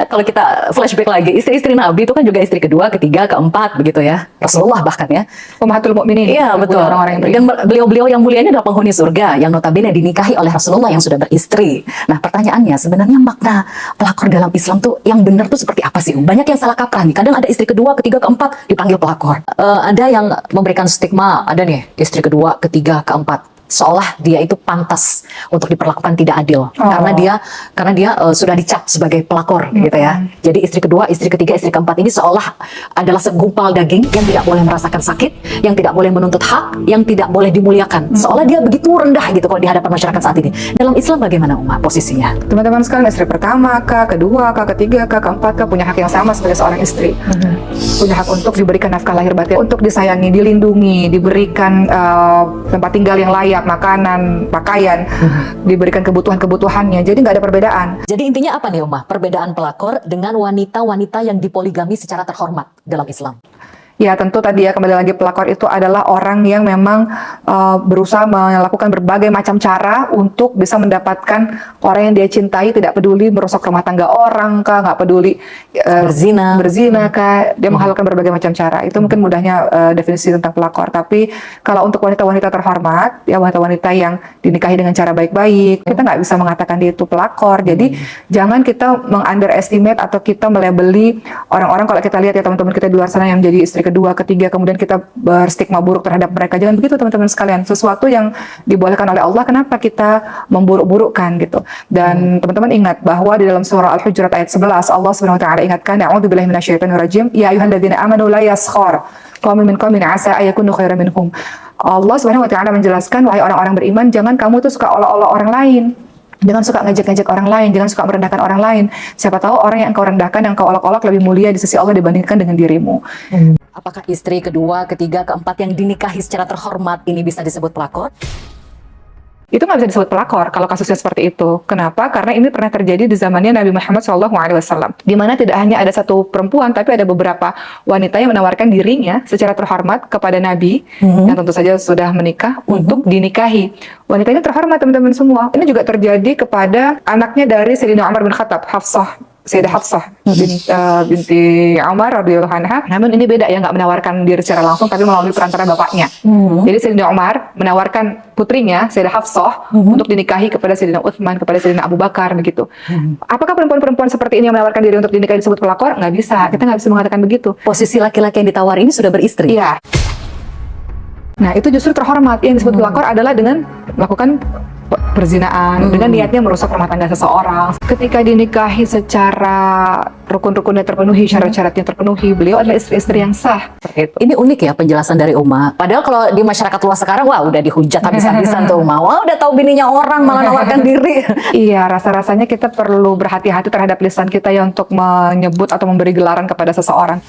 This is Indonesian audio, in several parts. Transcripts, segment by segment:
kalau kita flashback lagi, istri-istri Nabi itu kan juga istri kedua, ketiga, keempat begitu ya. Rasulullah bahkan ya. Ummahatul mukminin. Iya betul. Orang-orang yang Dan beliau-beliau yang mulia ini adalah penghuni surga yang notabene dinikahi oleh Rasulullah yang sudah beristri. Nah pertanyaannya sebenarnya makna pelakor dalam Islam tuh yang benar tuh seperti apa sih? Banyak yang salah kaprah nih. Kadang ada istri kedua, ketiga, keempat dipanggil pelakor. Ada yang memberikan stigma, ada nih istri kedua, ketiga, keempat. Seolah dia itu pantas untuk diperlakukan tidak adil karena dia sudah dicap sebagai pelakor gitu ya. Jadi istri kedua, istri ketiga, istri keempat ini seolah adalah segumpal daging yang tidak boleh merasakan sakit, yang tidak boleh menuntut hak, yang tidak boleh dimuliakan. Seolah dia begitu rendah gitu kalau di hadapan masyarakat saat ini. Dalam Islam bagaimana Ummah posisinya? Teman-teman sekalian, istri pertama kah, kedua kah, ketiga kah, keempat kah punya hak yang sama sebagai seorang istri. Punya hak untuk diberikan nafkah lahir batin, untuk disayangi, dilindungi, diberikan tempat tinggal yang layak, makanan, pakaian, diberikan kebutuhan-kebutuhannya. Jadi nggak ada perbedaan. Jadi intinya apa nih Ummah? Perbedaan pelakor dengan wanita-wanita yang dipoligami secara terhormat dalam Islam. Ya tentu tadi ya, kembali lagi, pelakor itu adalah orang yang memang berusaha melakukan berbagai macam cara untuk bisa mendapatkan orang yang dia cintai, tidak peduli merusak rumah tangga orang kah, nggak peduli berzina kah, dia menghalalkan berbagai macam cara. Itu mungkin mudahnya definisi tentang pelakor. Tapi kalau untuk wanita-wanita terhormat, ya wanita-wanita yang dinikahi dengan cara baik-baik, kita nggak bisa mengatakan dia itu pelakor. Jadi jangan kita meng-underestimate atau kita melabeli orang-orang. Kalau kita lihat ya teman-teman kita di luar sana yang jadi istri kedua, ketiga, kemudian kita berstigma buruk terhadap mereka. Jangan begitu teman-teman sekalian. Sesuatu yang dibolehkan oleh Allah, kenapa kita memburuk-burukkan gitu. Dan teman-teman ingat bahwa di dalam surah Al-Hujurat ayat 11 Allah Subhanahu wa taala ingatkan, a'udzubillahi minasyaitonir rajim, ya ayyuhalladzina amanu la yaskhar qaumun min qaumin asa ayakunu khairan minhum. Allah Subhanahu wa taala menjelaskan, wahai orang-orang beriman, jangan kamu tuh suka olah-olah orang lain. Jangan suka ngejek-ngejek orang lain, jangan suka merendahkan orang lain. Siapa tahu orang yang engkau rendahkan, yang engkau olok-olok lebih mulia di sisi Allah dibandingkan dengan dirimu. Apakah istri kedua, ketiga, keempat yang dinikahi secara terhormat ini bisa disebut pelakor? Itu nggak bisa disebut pelakor kalau kasusnya seperti itu. Kenapa? Karena ini pernah terjadi di zamannya Nabi Muhammad SAW, di mana tidak hanya ada satu perempuan, tapi ada beberapa wanita yang menawarkan dirinya secara terhormat kepada Nabi, yang tentu saja sudah menikah, untuk dinikahi. Wanita ini terhormat teman-teman semua. Ini juga terjadi kepada anaknya dari Sayyidina Umar bin Khattab, Sayyidah Hafsah binti Umar radhiyallahu anha. Namun ini beda ya, nggak menawarkan diri secara langsung, tapi melalui perantara bapaknya. Jadi Sayyidina Umar menawarkan putrinya Sayyidah Hafsah untuk dinikahi kepada Sayyidina Utsman, kepada Sayyidina Abu Bakar begitu. Apakah perempuan-perempuan seperti ini yang menawarkan diri untuk dinikahi disebut pelakor? Nggak bisa. Kita nggak bisa mengatakan begitu. Posisi laki-laki yang ditawar ini sudah beristri. Iya. Nah itu justru terhormat. Yang disebut pelakor adalah dengan melakukan perzinaan dengan niatnya merusak rumah tangga seseorang. Ketika dinikahi secara rukun-rukunnya terpenuhi, syarat-syaratnya terpenuhi, beliau adalah istri-istri yang sah. Ini unik ya penjelasan dari Ummah. Padahal kalau di masyarakat luas sekarang, wah udah dihujat habis-habisan tuh Ummah. Wah udah tahu bininya orang malah nawarkan diri. Iya, rasa-rasanya kita perlu berhati-hati terhadap lisan kita ya untuk menyebut atau memberi gelaran kepada seseorang.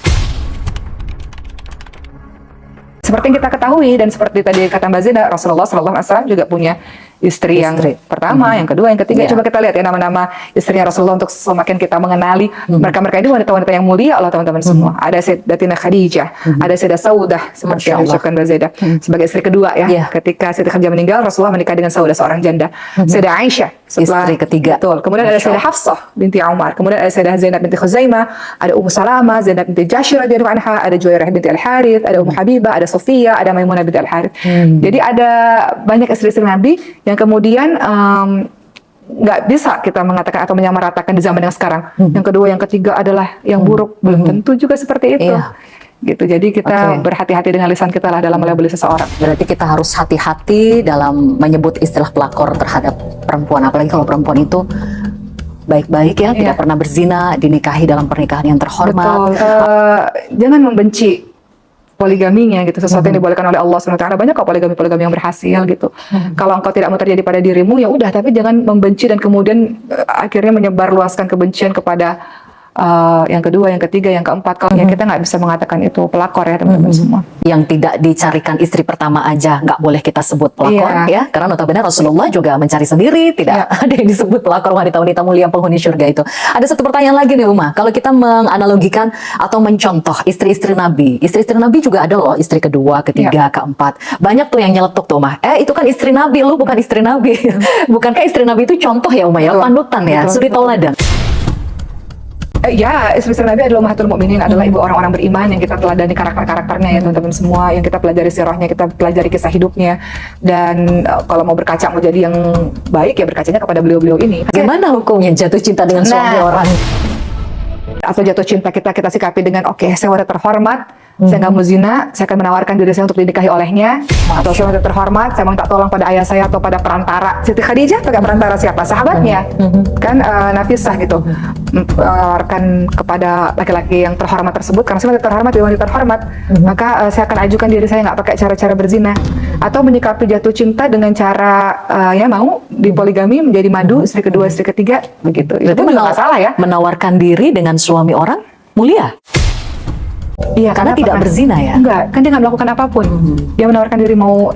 Seperti yang kita ketahui dan seperti tadi kata Mbak Zina, Rasulullah SAW juga punya istri yang pertama, yang kedua, yang ketiga. Coba kita lihat ya nama-nama istrinya Rasulullah untuk semakin kita mengenali mereka-mereka ini wanita-wanita yang mulia Allah teman-teman semua. Ada Sayyidatina Khadijah, ada Sayyidah Saudah seperti yang diucapkan Mbak Zaidah sebagai istri kedua ya. Ketika Sayyidah Khadijah meninggal, Rasulullah menikah dengan Saudah seorang janda. Sayyidah Aisyah setelah istri ketiga. Betul. Kemudian ada Sayyidah Hafsah binti Umar, kemudian ada Sayyidah Zainab binti Khuzaimah, ada Ummu Salamah, Zainab binti Jahsy radhiyallahu anha, ada Juwairah binti Al-Harith, ada Ummu Habibah, ada Sofia, ada Maimunah binti Al-Harith. Jadi ada banyak istri-istri Nabi yang kemudian nggak bisa kita mengatakan atau menyamaratakan di zaman yang sekarang. Yang kedua, yang ketiga adalah yang buruk. Belum tentu juga seperti itu. Gitu. Jadi kita berhati-hati dengan lisan kita lah dalam melabeli seseorang. Berarti kita harus hati-hati dalam menyebut istilah pelakor terhadap perempuan. Apalagi kalau perempuan itu baik-baik ya, tidak pernah berzina, dinikahi dalam pernikahan yang terhormat. Betul. Jangan membenci poligaminya gitu, sesuatu yang dibolehkan oleh Allah SWT. Banyak kok poligami-poligami yang berhasil gitu. Kalau engkau tidak mau terjadi pada dirimu, ya udah, tapi jangan membenci dan kemudian akhirnya menyebar luaskan kebencian kepada yang kedua, yang ketiga, yang keempat. Kalau kita nggak bisa mengatakan itu pelakor ya teman-teman semua. Yang tidak dicarikan istri pertama aja nggak boleh kita sebut pelakor ya, karena notabene Rasulullah juga mencari sendiri, tidak ada yang disebut pelakor, wanita-wanita mulia penghuni surga itu. Ada satu pertanyaan lagi nih Ummah, kalau kita menganalogikan atau mencontoh istri-istri Nabi, istri-istri Nabi juga ada loh, istri kedua, ketiga, keempat. Banyak tuh yang nyeletuk tuh Ummah, itu kan istri Nabi, lu bukan istri Nabi. Bukankah istri Nabi itu contoh ya Ummah ya, panutan ya, suri tauladan. Ya, istri-istri Nabi adalah ummahatul mukminin, adalah ibu orang-orang beriman yang kita teladani karakter-karakternya ya teman-teman semua, yang kita pelajari sirahnya, kita pelajari kisah hidupnya. Dan kalau mau berkaca mau jadi yang baik ya berkacanya kepada beliau-beliau ini. Gimana hukumnya jatuh cinta dengan suami Nah. orang? Atau jatuh cinta kita sikapi dengan oke, saya wanita terhormat, saya nggak mau zina, saya akan menawarkan diri saya untuk dinikahi olehnya. Atau saya wanita terhormat, saya minta tolong pada ayah saya atau pada perantara. Siti Khadijah pakai perantara siapa? Sahabatnya, kan Nafisah gitu, menawarkan kepada laki-laki yang terhormat tersebut, karena saya wanita terhormat, dia wanita terhormat, maka saya akan ajukan diri saya nggak pakai cara-cara berzina. Atau menyikapi jatuh cinta dengan cara ya mau dipoligami menjadi madu, istri kedua, istri ketiga, begitu. Itu Berarti juga nggak salah ya. menawarkan diri dengan suami orang mulia. Iya, Karena tidak berzina ya? Enggak, kan dia nggak melakukan apapun. Dia menawarkan diri mau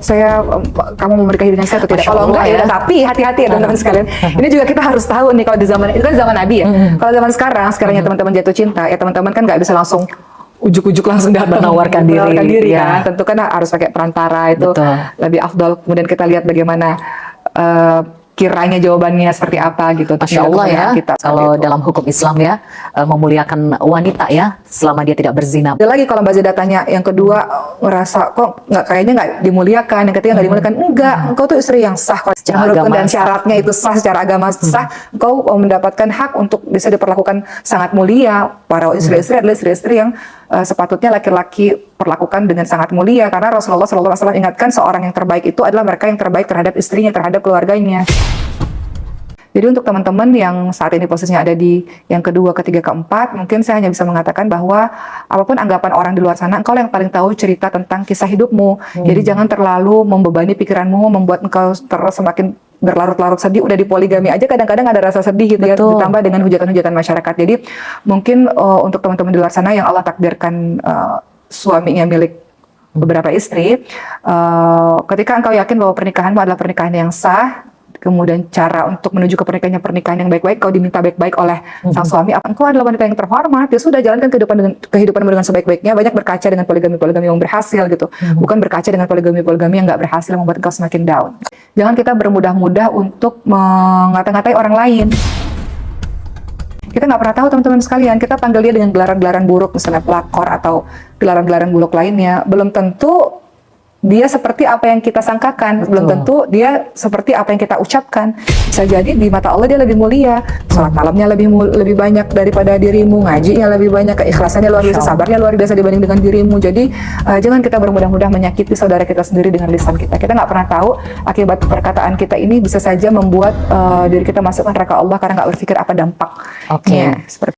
kamu mau menikahi dengan saya atau tidak. Masya Kalau Allah enggak ya. ya, tapi hati-hati ya teman-teman sekalian. Ini juga kita harus tahu nih kalau di zaman itu kan zaman Nabi ya. Kalau zaman sekarangnya teman-teman jatuh cinta ya teman-teman kan nggak bisa langsung ujuk-ujuk langsung datang Menawarkan diri, kan. ya. Tentu kan harus pakai perantara itu Betul. lebih afdol. Kemudian kita lihat bagaimana kiranya jawabannya seperti apa gitu. Masya Allah ya, Kita, kalau dalam hukum Islam ya, memuliakan wanita ya, selama dia tidak berzina. ada lagi kalau Mbak Zeda tanya, yang kedua ngerasa kok kayaknya nggak dimuliakan, yang ketiga nggak dimuliakan, enggak, engkau tuh istri yang sah kok Secara menurut agama dan sah. syaratnya itu sah secara agama sah, engkau mendapatkan hak untuk bisa diperlakukan sangat mulia. Para istri-istri adalah istri-istri yang sepatutnya laki-laki perlakukan dengan sangat mulia, karena Rasulullah SAW ingatkan seorang yang terbaik itu adalah mereka yang terbaik terhadap istrinya, terhadap keluarganya. Jadi untuk teman-teman yang saat ini posisinya ada di yang kedua, ketiga, keempat, mungkin saya hanya bisa mengatakan bahwa apapun anggapan orang di luar sana, engkau yang paling tahu cerita tentang kisah hidupmu. Jadi jangan terlalu membebani pikiranmu, membuat engkau terus semakin berlarut-larut sedih. Udah dipoligami aja kadang-kadang ada rasa sedih gitu ya, Betul. ditambah dengan hujatan-hujatan masyarakat. Jadi mungkin untuk teman-teman di luar sana yang Allah takdirkan suaminya milik beberapa istri, ketika engkau yakin bahwa pernikahanmu adalah pernikahan yang sah, kemudian cara untuk menuju ke pernikahan yang baik-baik, kau diminta baik-baik oleh sang suami, engkau adalah wanita yang terhormat, ya sudah jalankan kehidupanmu dengan sebaik-baiknya, banyak berkaca dengan poligami-poligami yang berhasil gitu, bukan berkaca dengan poligami-poligami yang nggak berhasil membuat engkau semakin down. Jangan kita bermudah-mudah untuk mengata-ngatai orang lain. Kita nggak pernah tahu teman-teman sekalian, kita panggil dia dengan gelaran-gelaran buruk, misalnya pelakor atau gelaran-gelaran buruk lainnya, belum tentu dia seperti apa yang kita sangkakan, belum tentu dia seperti apa yang kita ucapkan. Bisa jadi di mata Allah dia lebih mulia, salat malamnya lebih banyak daripada dirimu, ngajinya lebih banyak, keikhlasannya luar biasa, sabarnya luar biasa dibanding dengan dirimu. Jadi jangan kita bermudah-mudah menyakiti saudara kita sendiri dengan lisan kita. Kita nggak pernah tahu akibat perkataan kita ini bisa saja membuat diri kita masuk neraka Allah karena nggak berpikir apa dampaknya. Oke. Seperti